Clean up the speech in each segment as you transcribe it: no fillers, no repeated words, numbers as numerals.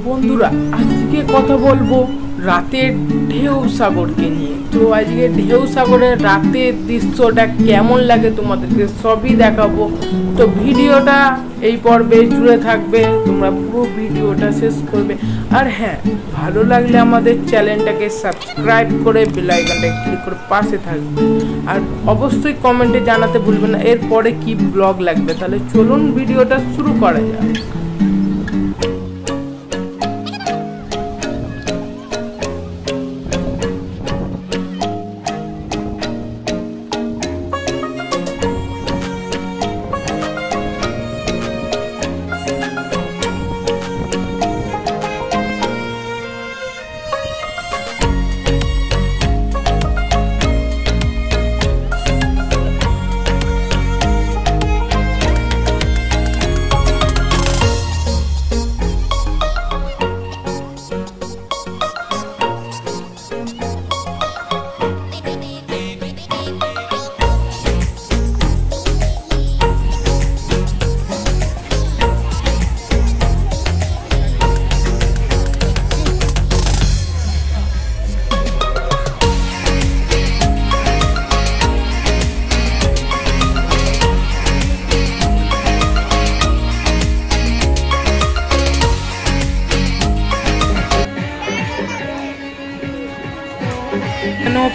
বন্ধুরা আজকে কথা বলবো রাতের ঢেউ সাগরকে নিয়ে। তো আজকে ঢেউ সাগরের রাতের দৃশ্যটা কেমন লাগে তোমাদেরকে সবই দেখাবো। তো ভিডিওটা এই পর্বে জুড়ে থাকবে, তোমরা পুরো ভিডিওটা শেষ করবে। আর হ্যাঁ, ভালো লাগলে আমাদের চ্যানেলটাকে সাবস্ক্রাইব করে বেল আইকনটা ক্লিক করে পাশে থাকবে। আর অবশ্যই কমেন্টে জানাতে ভুলবেন না এরপরে কি ব্লগ লাগবে। তাহলে চলুন ভিডিওটা শুরু করা যাক।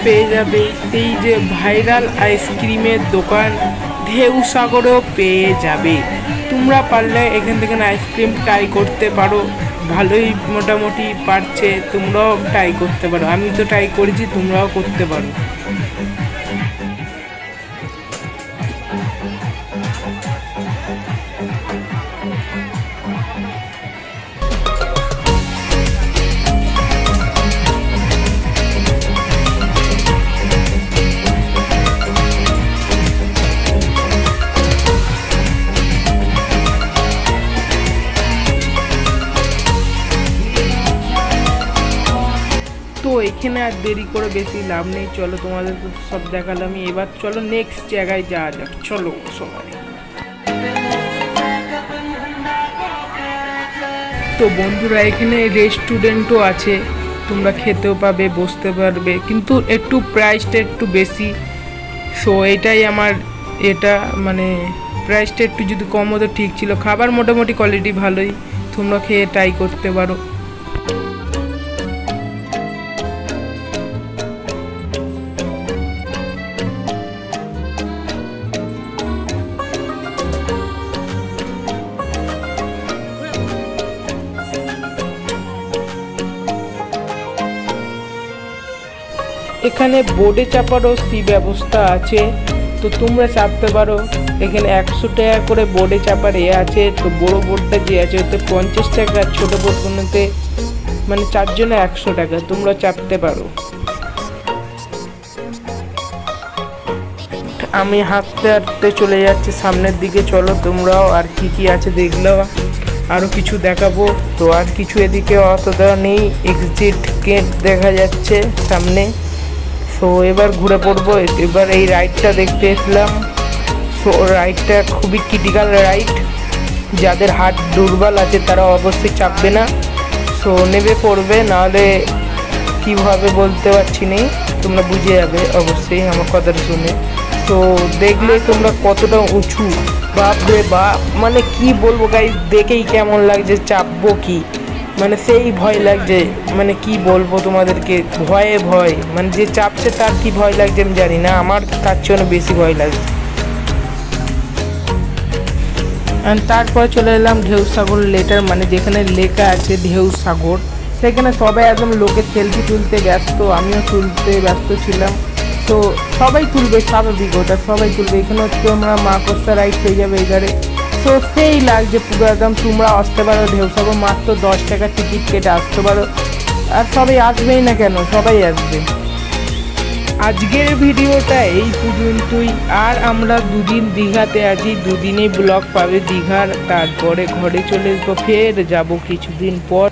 পেয়ে যাবে সেই যে ভাইরাল আইসক্রিমের দোকান ঢেউ সাগরেও পেয়ে যাবে। তোমরা পারলে এখান থেকে আইসক্রিম ট্রাই করতে পারো, ভালোই মোটামুটি পারছে, তোমরাও ট্রাই করতে পারো। আমি তো ট্রাই করেছি, তোমরাও করতে পারো। তো এখানে আর দেরি করে বেশি লাভ নেই, চলো তোমাদের সব দেখালাম। এবার চলো নেক্সট জায়গায় যাওয়া যাক, চলো সবাই। তো বন্ধুরা এখানে রেস্টুরেন্টও আছে, তোমরা খেতেও পাবে, বসতে পারবে, কিন্তু একটু প্রাইসটা একটু বেশি। সো এটাই আমার এটা মানে প্রাইসটা একটু যদি কম হতো ঠিক ছিল। খাবার মোটামুটি কোয়ালিটি ভালোই, তোমরা খেয়ে ট্রাই করতে পারো। এখানে বোর্ডে চাপারও ব্যবস্থা আছে, তো তোমরা চাপতে পারো। এখানে 100 টাকা করে বোর্ডে চাপার আছে। তো বড় বোর্ডটা যে আছে ওতে 50 টাকা, ছোটো বোর্ডগুলোতে মানে 4 জনে 100 টাকা, তোমরা চাপতে পারো। আমি হাঁটতে হাঁটতে চলে যাচ্ছি সামনের দিকে, চলো তোমরাও। আর কি আছে দেখলো, আরও কিছু দেখাবো। তো আর কিছু এদিকে অতটা নেই, এক্সিট গেট দেখা যাচ্ছে সামনে। সো এবার ঘুরে পড়বো। এবার এই রাইডটা দেখতে এসলাম। সো রাইডটা খুবই ক্রিটিক্যাল রাইড, যাদের হাত দুর্বল আছে তারা অবশ্যই চাপবে না। সো নেবে পড়বে, নাহলে কীভাবে বলতে পারছি না, তোমরা বুঝে যাবে অবশ্যই আমার কথাটা শুনে। তো দেখলে তোমরা কতটা উঁচু, বাপরে বাপ, মানে কি বলবো গাইস, দেখেই কেমন লাগছে, চাপবো কি মানে সেই ভয় লাগছে। মানে কি বলবো তোমাদেরকে, ভয় মানে যে চাপছে তার কি ভয় লাগছে আমি জানি না, আমার তার জন্য বেশি ভয় লাগছে। তারপরে চলে এলাম ঢেউ সাগর লেটার, মানে যেখানে লেখা আছে ঢেউ সাগর। সেখানে সবাই একদম লোকে সেলফি তুলতে ব্যস্ত, আমিও তুলতে ব্যস্ত ছিলাম। তো সবাই তুলবে, স্বাভাবিক, ওটা সবাই তুলবে। এখানে হচ্ছে তোমরা মাকড়সা রাইড হয়ে যাবে এবারে। তো সেই লাগছে পুরো একদম। তোমরা আসতে পারো ঢেউ সাগর, মাত্র 10 টাকা টিকিট কেটে আসতে পারো। আর সবাই আসবেই না কেন, সবাই আসবে। আজকের ভিডিওটা এই পর্যন্তই। আর আমরা দুদিন দীঘাতে আছি, দুদিনেই ব্লগ পাবে দীঘার। তারপরে ঘরে চলে আসবো, ফের যাব কিছুদিন পর,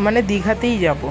মানে দীঘাতেই যাব।